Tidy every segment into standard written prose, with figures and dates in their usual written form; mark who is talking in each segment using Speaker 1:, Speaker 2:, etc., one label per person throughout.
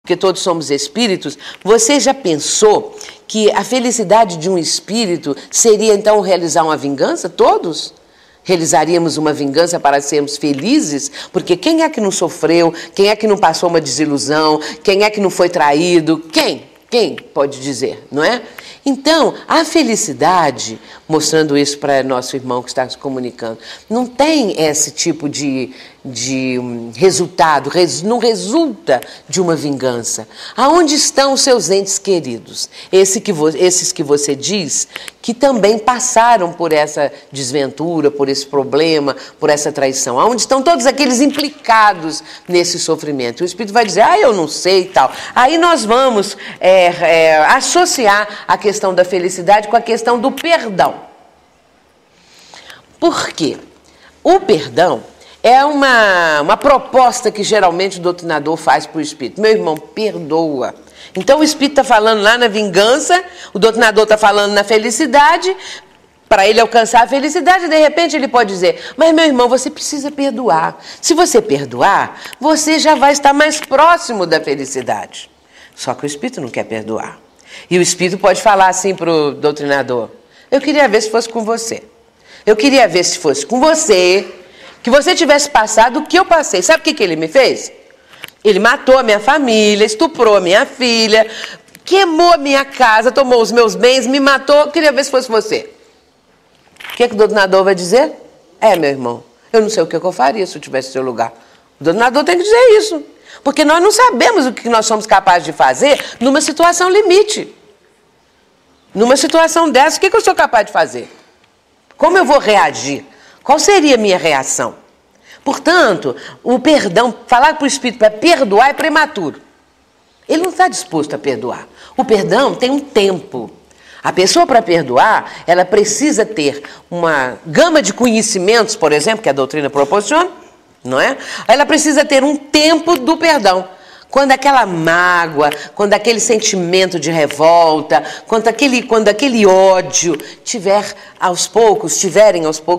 Speaker 1: porque todos somos espíritos, você já pensou que a felicidade de um espírito seria então realizar uma vingança? Todos realizaríamos uma vingança para sermos felizes? Porque quem é que não sofreu? Quem é que não passou uma desilusão? Quem é que não foi traído? Quem? Quem pode dizer, não é? Então, a felicidade, mostrando isso para nosso irmão que está se comunicando, não tem esse tipo de resultado, não resulta de uma vingança. Aonde estão os seus entes queridos? Esses que você diz que também passaram por essa desventura, por esse problema, por essa traição. Aonde estão todos aqueles implicados nesse sofrimento? O Espírito vai dizer, eu não sei e tal. Aí nós vamos associar a questão da felicidade com a questão do perdão. Por quê? O perdão é uma proposta que geralmente o doutrinador faz para o Espírito. Meu irmão, perdoa. Então o Espírito está falando lá na vingança, o doutrinador está falando na felicidade, para ele alcançar a felicidade, de repente ele pode dizer, mas meu irmão, você precisa perdoar. Se você perdoar, você já vai estar mais próximo da felicidade. Só que o Espírito não quer perdoar. E o Espírito pode falar assim para o doutrinador, eu queria ver se fosse com você. Eu queria ver se fosse com você, que você tivesse passado o que eu passei. Sabe o que ele me fez? Ele matou a minha família, estuprou a minha filha, queimou a minha casa, tomou os meus bens, me matou. Eu queria ver se fosse você. O que o doutrinador vai dizer? Meu irmão, eu não sei o que eu faria se eu tivesse no seu lugar. O doutrinador tem que dizer isso. Porque nós não sabemos o que nós somos capazes de fazer numa situação limite. Numa situação dessa, o que eu sou capaz de fazer? Como eu vou reagir? Qual seria a minha reação? Portanto, o perdão, falar para o Espírito para perdoar é prematuro. Ele não está disposto a perdoar. O perdão tem um tempo. A pessoa, para perdoar, ela precisa ter uma gama de conhecimentos, por exemplo, que a doutrina proporciona, não é? Ela precisa ter um tempo do perdão. Quando aquela mágoa, quando aquele sentimento de revolta, quando aquele ódio tiverem aos poucos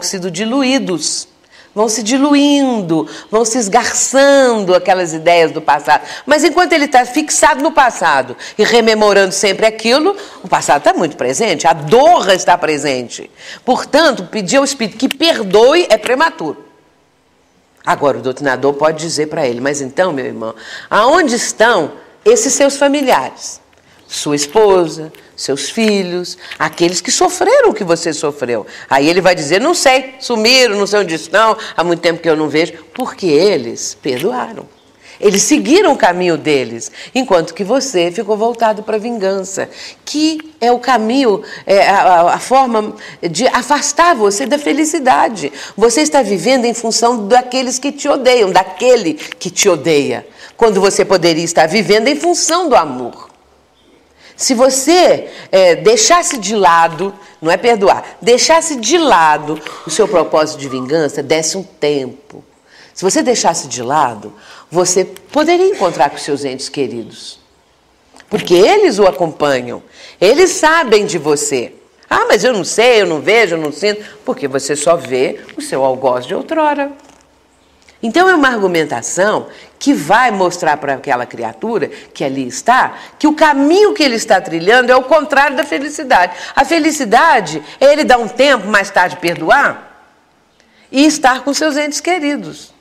Speaker 1: sido diluídos. Vão se diluindo, vão se esgarçando aquelas ideias do passado. Mas enquanto ele está fixado no passado e rememorando sempre aquilo, o passado está muito presente, a dor está presente. Portanto, pedir ao Espírito que perdoe é prematuro. Agora, o doutrinador pode dizer para ele, mas então, meu irmão, aonde estão esses seus familiares? Sua esposa, seus filhos, aqueles que sofreram o que você sofreu. Aí ele vai dizer, não sei, sumiram, não sei onde estão, há muito tempo que eu não vejo, porque eles perdoaram. Eles seguiram o caminho deles, enquanto que você ficou voltado para a vingança, que é o caminho, a forma de afastar você da felicidade. Você está vivendo em função daqueles que te odeiam, daquele que te odeia, quando você poderia estar vivendo em função do amor. Se você deixasse de lado, não é perdoar, deixasse de lado o seu propósito de vingança, desse um tempo. Se você deixasse de lado, você poderia encontrar com seus entes queridos. Porque eles o acompanham, eles sabem de você. Mas eu não sei, eu não vejo, eu não sinto, porque você só vê o seu algoz de outrora. Então é uma argumentação que vai mostrar para aquela criatura que ali está, que o caminho que ele está trilhando é o contrário da felicidade. A felicidade é ele dar um tempo, mais tarde perdoar e estar com seus entes queridos.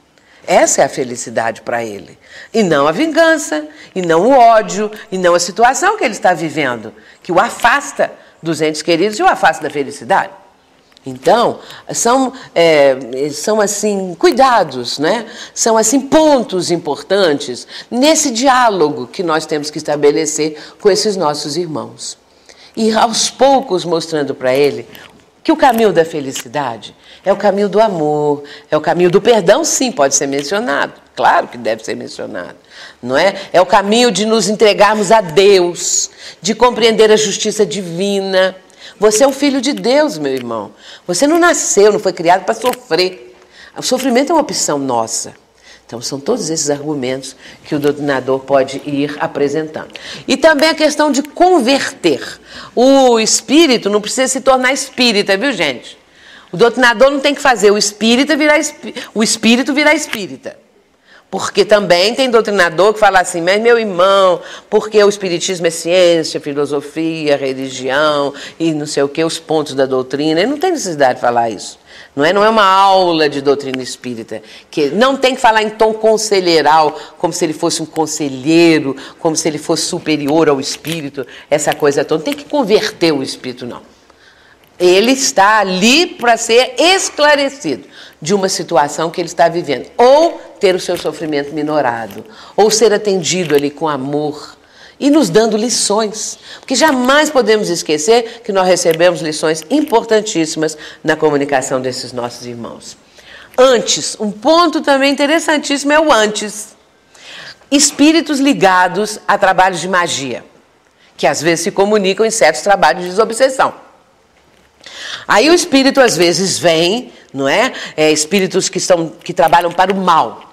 Speaker 1: Essa é a felicidade para ele. E não a vingança, e não o ódio, e não a situação que ele está vivendo, que o afasta dos entes queridos e o afasta da felicidade. Então, são assim, cuidados, né? São assim, pontos importantes nesse diálogo que nós temos que estabelecer com esses nossos irmãos. E aos poucos mostrando para ele que o caminho da felicidade é o caminho do amor, é o caminho do perdão, sim, pode ser mencionado. Claro que deve ser mencionado, não é? É o caminho de nos entregarmos a Deus, de compreender a justiça divina. Você é um filho de Deus, meu irmão. Você não nasceu, não foi criado para sofrer. O sofrimento é uma opção nossa. Então, são todos esses argumentos que o doutrinador pode ir apresentando. E também a questão de converter. O espírito não precisa se tornar espírita, viu, gente? O doutrinador não tem que fazer o espírito virar espírita. Porque também tem doutrinador que fala assim, mas meu irmão, porque o espiritismo é ciência, filosofia, religião e não sei o que, os pontos da doutrina. E não tem necessidade de falar isso. Não é uma aula de doutrina espírita. Que não tem que falar em tom conselheiral, como se ele fosse um conselheiro, como se ele fosse superior ao espírito, essa coisa toda. Não tem que converter o espírito, não. Ele está ali para ser esclarecido de uma situação que ele está vivendo. Ou ter o seu sofrimento minorado, ou ser atendido ali com amor e nos dando lições. Porque jamais podemos esquecer que nós recebemos lições importantíssimas na comunicação desses nossos irmãos. Antes, um ponto também interessantíssimo é o antes. Espíritos ligados a trabalhos de magia, que às vezes se comunicam em certos trabalhos de desobsessão. Aí o espírito às vezes vem, não é? Espíritos que trabalham para o mal.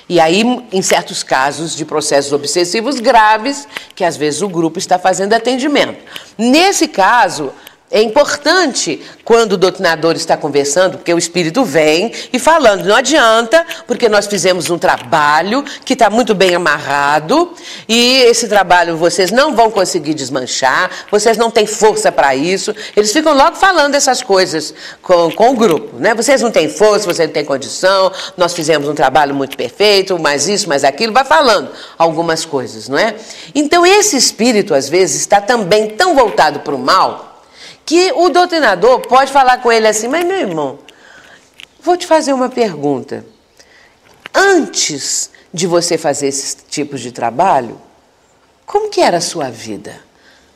Speaker 1: E aí, em certos casos de processos obsessivos graves, que às vezes o grupo está fazendo atendimento. Nesse caso, é importante, quando o doutrinador está conversando, porque o espírito vem e falando, não adianta, porque nós fizemos um trabalho que está muito bem amarrado, e esse trabalho vocês não vão conseguir desmanchar, vocês não têm força para isso. Eles ficam logo falando essas coisas com o grupo, né? Vocês não têm força, vocês não têm condição, nós fizemos um trabalho muito perfeito, mais isso, mais aquilo, vai falando algumas coisas, não é? Então esse espírito, às vezes, está também tão voltado para o mal, que o doutrinador pode falar com ele assim, mas meu irmão, vou te fazer uma pergunta. Antes de você fazer esses tipos de trabalho, como que era a sua vida?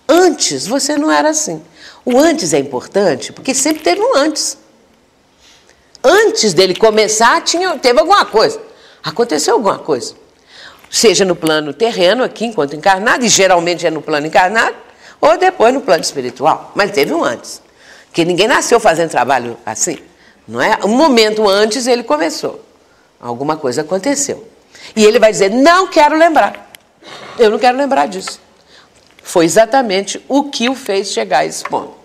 Speaker 1: Antes você não era assim. O antes é importante porque sempre teve um antes. Antes dele começar, teve alguma coisa. Aconteceu alguma coisa. Seja no plano terreno, aqui enquanto encarnado, e geralmente é no plano encarnado, ou depois no plano espiritual. Mas teve um antes. Porque ninguém nasceu fazendo trabalho assim. Não é? Um momento antes ele começou. Alguma coisa aconteceu. E ele vai dizer, não quero lembrar. Eu não quero lembrar disso. Foi exatamente o que o fez chegar a esse ponto.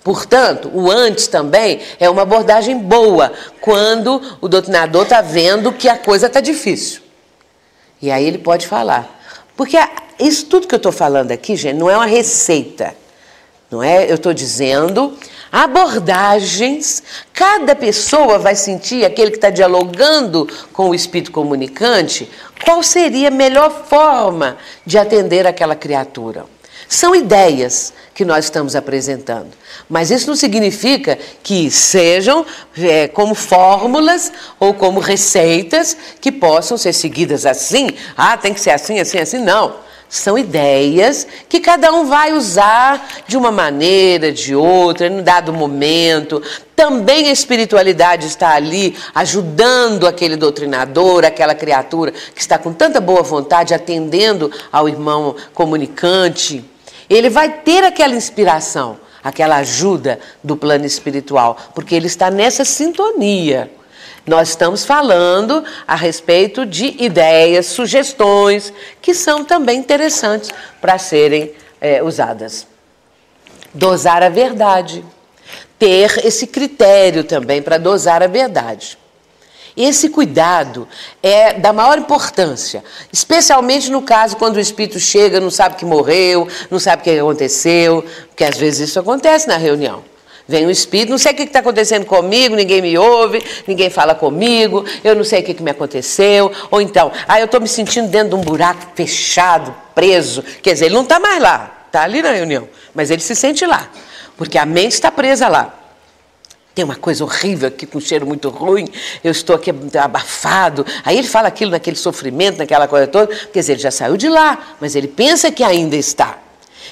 Speaker 1: Portanto, o antes também é uma abordagem boa, quando o doutrinador está vendo que a coisa está difícil. E aí ele pode falar. Porque isso tudo que eu estou falando aqui, gente, não é uma receita. Não é? Eu estou dizendo abordagens. Cada pessoa vai sentir, aquele que está dialogando com o espírito comunicante, qual seria a melhor forma de atender aquela criatura. São ideias que nós estamos apresentando. Mas isso não significa que sejam como fórmulas ou como receitas que possam ser seguidas assim. Ah, tem que ser assim, assim, assim. Não. São ideias que cada um vai usar de uma maneira, de outra, em um dado momento. Também a espiritualidade está ali ajudando aquele doutrinador, aquela criatura que está com tanta boa vontade, atendendo ao irmão comunicante. Ele vai ter aquela inspiração, aquela ajuda do plano espiritual, porque ele está nessa sintonia. Nós estamos falando a respeito de ideias, sugestões, que são também interessantes para serem usadas. Dosar a verdade. Ter esse critério também para dosar a verdade. Esse cuidado é da maior importância, especialmente no caso quando o espírito chega, não sabe que morreu, não sabe o que aconteceu, porque às vezes isso acontece na reunião. Vem um espírito, não sei o que está acontecendo comigo, ninguém me ouve, ninguém fala comigo, eu não sei o que me aconteceu. Ou então, eu estou me sentindo dentro de um buraco fechado, preso. Quer dizer, ele não está mais lá, está ali na reunião, mas ele se sente lá, porque a mente está presa lá. Tem uma coisa horrível aqui, com um cheiro muito ruim, eu estou aqui abafado. Aí ele fala aquilo, naquele sofrimento, naquela coisa toda. Quer dizer, ele já saiu de lá, mas ele pensa que ainda está.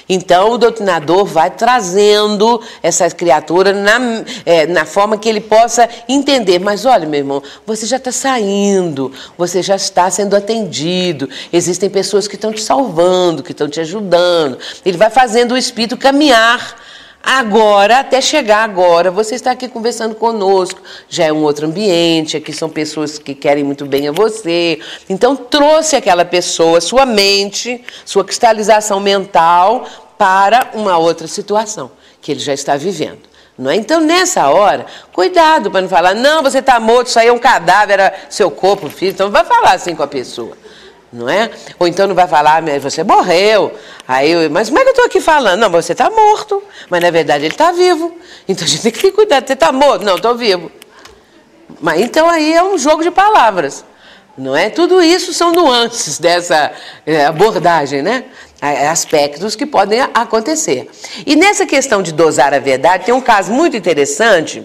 Speaker 1: Então, o doutrinador vai trazendo essa criatura na forma que ele possa entender. Mas olha, meu irmão, você já está saindo, você já está sendo atendido. Existem pessoas que estão te salvando, que estão te ajudando. Ele vai fazendo o espírito caminhar. Agora, até chegar agora, você está aqui conversando conosco, já é um outro ambiente, aqui são pessoas que querem muito bem a você. Então, trouxe aquela pessoa, sua mente, sua cristalização mental para uma outra situação que ele já está vivendo. Não é? Então, nessa hora, cuidado para não falar, não, você está morto, isso aí é um cadáver, era seu corpo, filho. Então, não vai falar assim com a pessoa, não é? Ou então não vai falar, você morreu. Aí, mas como é que eu estou aqui falando? Não, você está morto, mas na verdade ele está vivo. Então, a gente tem que ter cuidado, você está morto? Não, estou vivo. Mas então aí é um jogo de palavras, não é? Tudo isso são nuances dessa abordagem, né? Aspectos que podem acontecer. E nessa questão de dosar a verdade, tem um caso muito interessante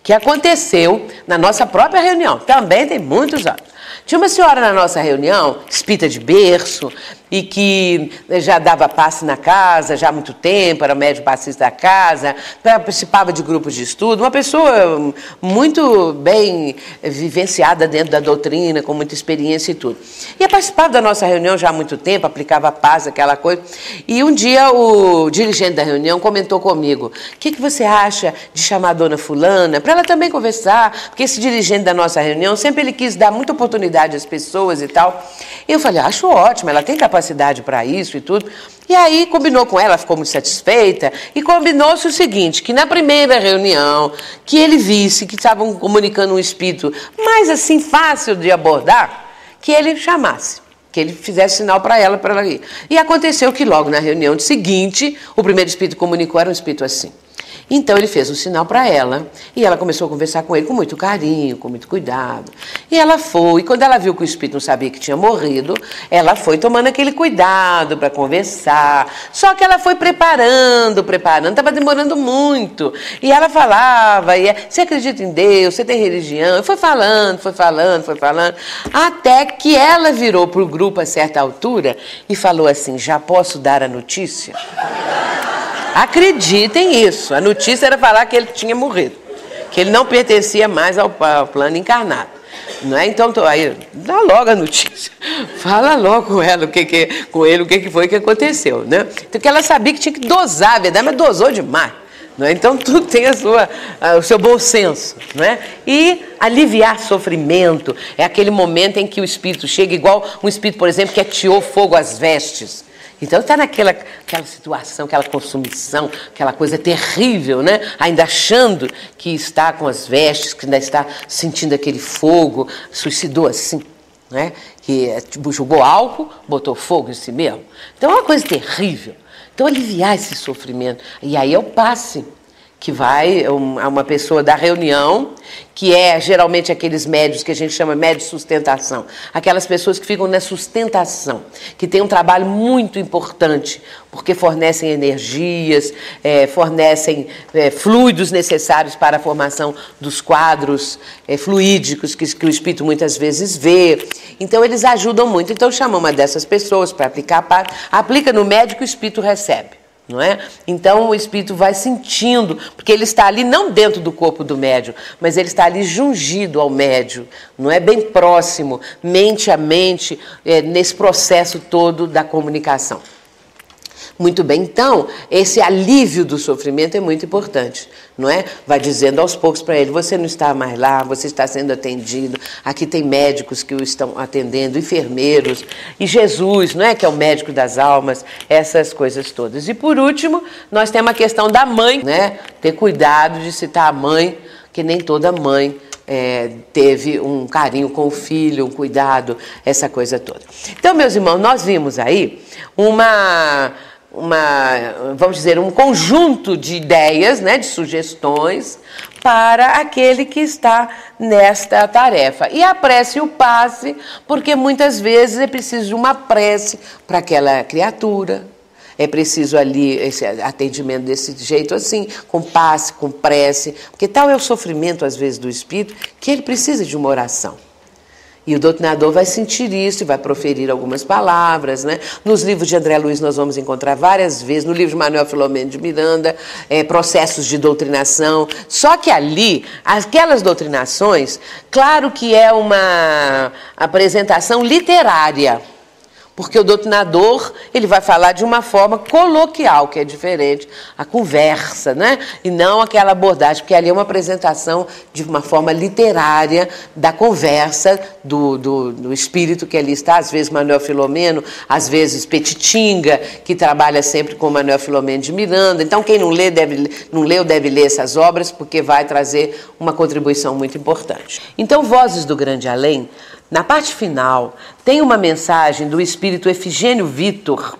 Speaker 1: que aconteceu na nossa própria reunião. Também tem muitos anos. Tinha uma senhora na nossa reunião, espírita de berço, e que já dava passe na casa já há muito tempo, era médium passista da casa, participava de grupos de estudo, uma pessoa muito bem vivenciada dentro da doutrina, com muita experiência e tudo. E participava da nossa reunião já há muito tempo, aplicava passe, aquela coisa. E um dia o dirigente da reunião comentou comigo, o que você acha de chamar a dona fulana, para ela também conversar, porque esse dirigente da nossa reunião, sempre ele quis dar muita oportunidade às pessoas e tal. E eu falei, acho ótimo, ela tem capacidade para isso e tudo. E aí combinou com ela, ficou muito satisfeita, e combinou-se o seguinte, que na primeira reunião, que ele visse que estavam comunicando um espírito mais assim fácil de abordar, que ele chamasse, que ele fizesse sinal para ela ir. E aconteceu que logo na reunião seguinte, o primeiro espírito que comunicou era um espírito assim. Então ele fez um sinal para ela e ela começou a conversar com ele com muito carinho, com muito cuidado. E ela foi, e quando ela viu que o espírito não sabia que tinha morrido, ela foi tomando aquele cuidado para conversar. Só que ela foi preparando, estava demorando muito. E ela falava, você acredita em Deus, você tem religião? E foi falando, até que ela virou para o grupo a certa altura e falou assim, já posso dar a notícia? Acreditem nisso, a notícia era falar que ele tinha morrido, que ele não pertencia mais ao plano encarnado. Não é? Então, aí, dá logo a notícia, fala logo com ela, o que foi que aconteceu. Né? Então, que ela sabia que tinha que dosar a verdade, mas dosou demais. Não é? Então, tudo tem o seu bom senso. Não é? E aliviar sofrimento é aquele momento em que o espírito chega, igual um espírito, por exemplo, que ateou fogo às vestes. Então está naquela situação, aquela consumição, aquela coisa terrível, né? Ainda achando que está com as vestes, que ainda está sentindo aquele fogo, suicidou assim, né? Que jogou álcool, botou fogo em si mesmo. Então é uma coisa terrível. Então aliviar esse sofrimento. E aí é o passe, que vai a uma pessoa da reunião, que é geralmente aqueles médios que a gente chama médios de sustentação, aquelas pessoas que ficam na sustentação, que tem um trabalho muito importante, porque fornecem energias, fornecem fluidos necessários para a formação dos quadros fluídicos que o espírito muitas vezes vê. Então eles ajudam muito. Então chama uma dessas pessoas para aplicar, aplica no médico e o espírito recebe. Não é? Então o espírito vai sentindo, porque ele está ali não dentro do corpo do médium, mas ele está ali jungido ao médium, não é? Bem próximo, mente a mente, nesse processo todo da comunicação. Muito bem, então, esse alívio do sofrimento é muito importante, não é? Vai dizendo aos poucos para ele, você não está mais lá, você está sendo atendido, aqui tem médicos que o estão atendendo, enfermeiros, e Jesus, não é? Que é o médico das almas, essas coisas todas. E por último, nós temos a questão da mãe, né? Ter cuidado de citar a mãe, que nem toda mãe teve um carinho com o filho, um cuidado, essa coisa toda. Então, meus irmãos, nós vimos aí vamos dizer, um conjunto de ideias, né, de sugestões para aquele que está nesta tarefa. E a prece e o passe, porque muitas vezes é preciso de uma prece para aquela criatura, é preciso ali esse atendimento desse jeito assim, com passe, com prece, porque tal é o sofrimento às vezes do espírito que ele precisa de uma oração. E o doutrinador vai sentir isso e vai proferir algumas palavras, né? Nos livros de André Luiz nós vamos encontrar várias vezes, no livro de Manuel Filomeno de Miranda, processos de doutrinação. Só que ali, aquelas doutrinações, claro que é uma apresentação literária, Porque o doutrinador, ele vai falar de uma forma coloquial, que é diferente, a conversa, né? E não aquela abordagem, porque ali é uma apresentação de uma forma literária da conversa do espírito que ali está, às vezes Manuel Filomeno, às vezes Petitinga, que trabalha sempre com Manuel Filomeno de Miranda. Então, quem não leu deve ler essas obras, porque vai trazer uma contribuição muito importante. Então, Vozes do Grande Além, na parte final, tem uma mensagem do espírito Efigênio Vitor,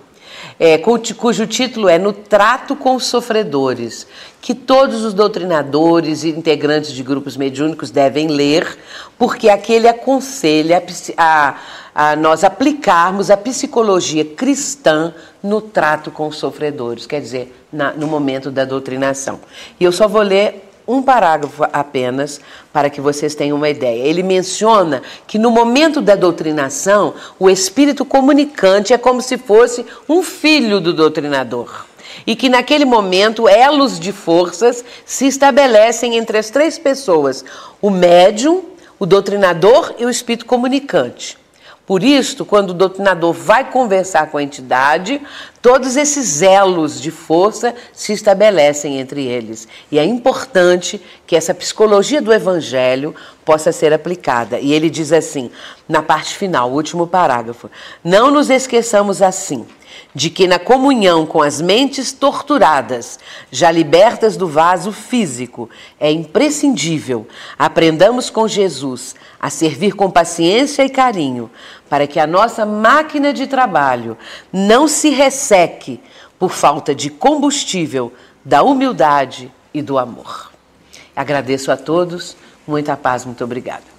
Speaker 1: cujo título é No Trato com os Sofredores, que todos os doutrinadores e integrantes de grupos mediúnicos devem ler, porque aqui ele aconselha a nós aplicarmos a psicologia cristã no trato com os sofredores, quer dizer, no momento da doutrinação. E eu só vou ler um parágrafo apenas, para que vocês tenham uma ideia. Ele menciona que no momento da doutrinação, o espírito comunicante é como se fosse um filho do doutrinador. E que naquele momento, elos de forças se estabelecem entre as três pessoas, o médium, o doutrinador e o espírito comunicante. Por isso, quando o doutrinador vai conversar com a entidade, todos esses elos de força se estabelecem entre eles. E é importante que essa psicologia do Evangelho possa ser aplicada. E ele diz assim, na parte final, o último parágrafo: não nos esqueçamos assim, de que na comunhão com as mentes torturadas, já libertas do vaso físico, é imprescindível aprendamos com Jesus a servir com paciência e carinho, para que a nossa máquina de trabalho não se resseque por falta de combustível da humildade e do amor. Agradeço a todos, muita paz, muito obrigada.